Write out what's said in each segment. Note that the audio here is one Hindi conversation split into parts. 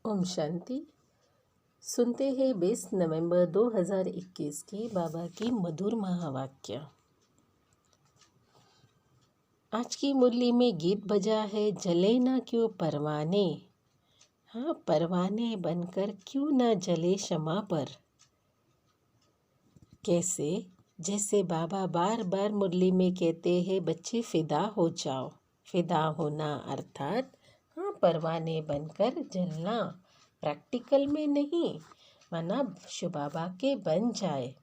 ओम शांति। सुनते हैं 20 नवंबर 2021 की बाबा की मधुर महावाक्य। आज की मुरली में गीत बजा है, जले ना क्यों परवाने। हाँ, परवाने बनकर क्यों ना जले क्षमा पर। कैसे? जैसे बाबा बार बार मुरली में कहते हैं, बच्चे फिदा हो जाओ। फिदा होना अर्थात परवाने बनकर जलना, प्रैक्टिकल में नहीं, माना शिव बाबा के बन जाए।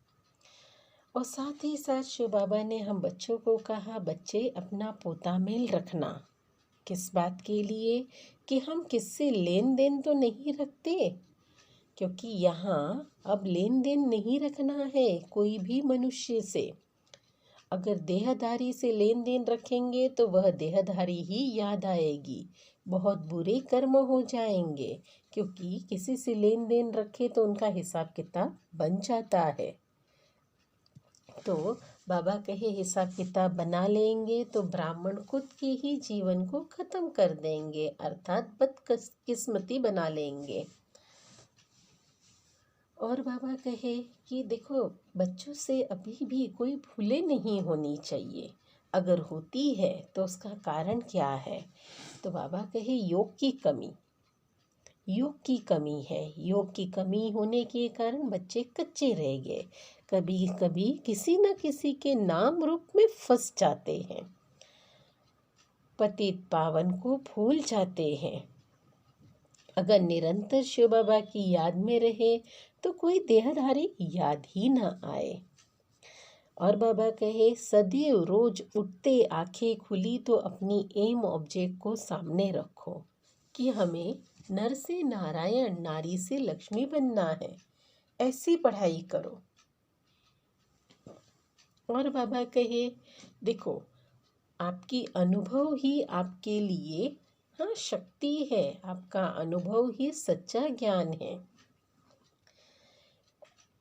और साथ ही साथ शिव बाबा ने हम बच्चों को कहा, बच्चे अपना पोता मेल रखना। किस बात के लिए? कि हम किससे लेन देन तो नहीं रखते, क्योंकि यहाँ अब लेन देन नहीं रखना है कोई भी मनुष्य से। अगर देहधारी से लेन देन रखेंगे तो वह देहधारी ही याद आएगी, बहुत बुरे कर्म हो जाएंगे, क्योंकि किसी से लेन देन रखे तो उनका हिसाब किताब बन जाता है। तो बाबा कहे हिसाब किताब बना लेंगे तो ब्राह्मण खुद के ही जीवन को खत्म कर देंगे, अर्थात बदकिस्मती बना लेंगे। और बाबा कहे कि देखो, बच्चों से अभी भी कोई भूले नहीं होनी चाहिए। अगर होती है तो उसका कारण क्या है? तो बाबा कहे योग की कमी। योग की कमी है। योग की कमी होने के कारण बच्चे कच्चे रह गए, कभी कभी किसी न किसी के नाम रूप में फंस जाते हैं, पतित पावन को भूल जाते हैं। अगर निरंतर शिव बाबा की याद में रहे तो कोई देहधारी याद ही ना आए। और बाबा कहे सदैव रोज उठते आंखें खुली तो अपनी एम ऑब्जेक्ट को सामने रखो कि हमें नर से नारायण, नारी से लक्ष्मी बनना है। ऐसी पढ़ाई करो। और बाबा कहे देखो, आपकी अनुभव ही आपके लिए शक्ति है, आपका अनुभव ही सच्चा ज्ञान है।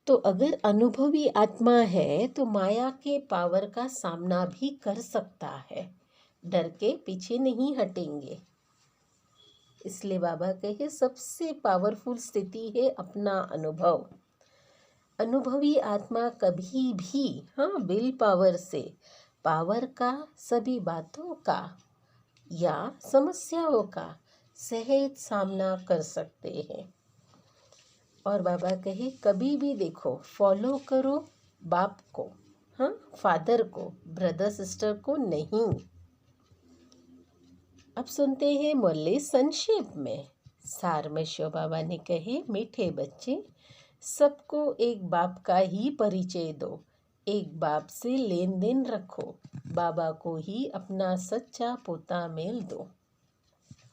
तो अगर अनुभवी आत्मा है तो माया के पावर का सामना भी कर सकता है, डर के पीछे नहीं हटेंगे। इसलिए बाबा कहे सबसे पावरफुल स्थिति है अपना अनुभव। अनुभवी आत्मा कभी भी विल पावर से पावर का, सभी बातों का या समस्याओं का सहज सामना कर सकते हैं। और बाबा कहे कभी भी देखो, फॉलो करो बाप को, फादर को, ब्रदर सिस्टर को नहीं। अब सुनते हैं मुरली संक्षेप में। सार में शिव बाबा ने कहे, मीठे बच्चे, सबको एक बाप का ही परिचय दो, एक बाप से लेन देन रखो, बाबा को ही अपना सच्चा पोता मेल दो।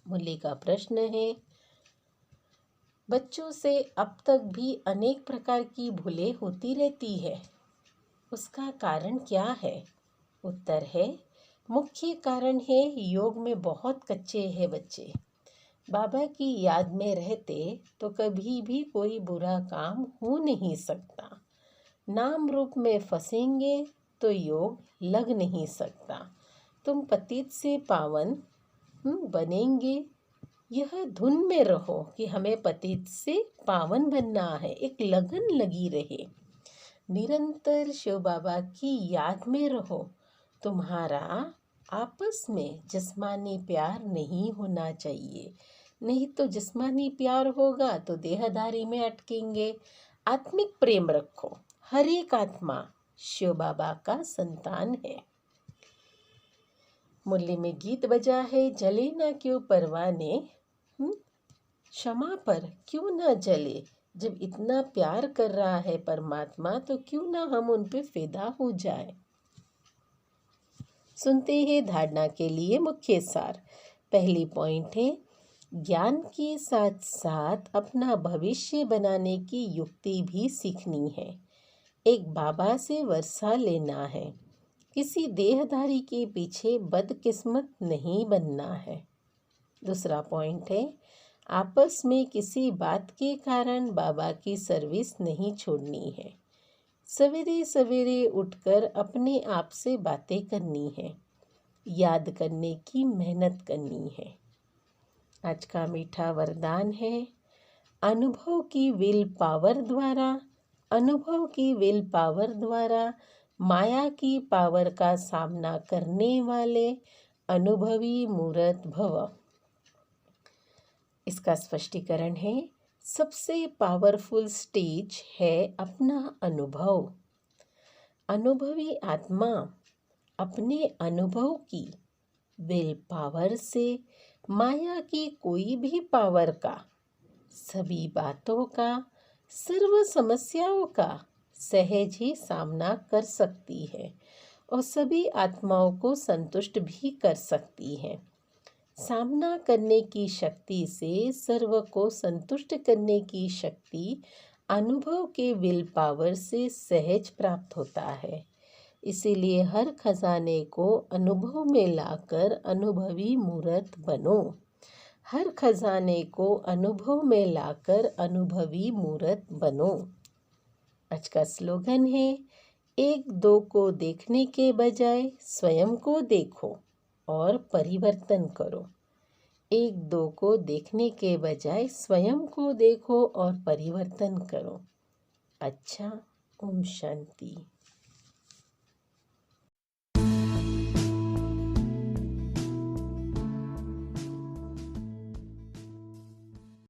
मुरली का प्रश्न है, बच्चों से अब तक भी अनेक प्रकार की भूलें होती रहती है, उसका कारण क्या है? उत्तर है, मुख्य कारण है योग में बहुत कच्चे हैं बच्चे। बाबा की याद में रहते तो कभी भी कोई बुरा काम हो नहीं सकता। नाम रूप में फंसेंगे तो योग लग नहीं सकता। तुम पतित से पावन बनेंगे, यह धुन में रहो कि हमें पतित से पावन बनना है, एक लगन लगी रहे। निरंतर शिव बाबा की याद में रहो। तुम्हारा आपस में जिस्मानी प्यार नहीं होना चाहिए, नहीं तो जिस्मानी प्यार होगा तो देहधारी में अटकेंगे। आत्मिक प्रेम रखो। हर एक आत्मा शिव बाबा का संतान है। मुरली में गीत बजा है, जले ना क्यों परवाने, क्षमा पर क्यों ना जले। जब इतना प्यार कर रहा है परमात्मा तो क्यों ना हम उन पे फिदा हो जाए। सुनते हैं धारणा के लिए मुख्य सार। पहली पॉइंट है, ज्ञान के साथ साथ अपना भविष्य बनाने की युक्ति भी सीखनी है। एक बाबा से वर्षा लेना है, किसी देहधारी के पीछे बदकिस्मत नहीं बनना है। दूसरा पॉइंट है, आपस में किसी बात के कारण बाबा की सर्विस नहीं छोड़नी है। सवेरे सवेरे उठकर अपने आप से बातें करनी है, याद करने की मेहनत करनी है। आज का मीठा वरदान है, अनुभव की विल पावर द्वारा माया की पावर का सामना करने वाले अनुभवी मूर्त भव। इसका स्पष्टीकरण है, सबसे पावरफुल स्टेज है अपना अनुभव। अनुभवी आत्मा अपने अनुभव की विल पावर से माया की कोई भी पावर का, सभी बातों का, सर्व समस्याओं का सहज ही सामना कर सकती है और सभी आत्माओं को संतुष्ट भी कर सकती है। सामना करने की शक्ति से सर्व को संतुष्ट करने की शक्ति अनुभव के विल पावर से सहज प्राप्त होता है। इसीलिए हर खजाने को अनुभव में लाकर अनुभवी मूर्त बनो। हर खजाने को अनुभव में लाकर अनुभवी मूर्त बनो। आज का स्लोगन है, एक दो को देखने के बजाय स्वयं को देखो और परिवर्तन करो। एक दो को देखने के बजाय स्वयं को देखो और परिवर्तन करो। अच्छा, ओम शांति।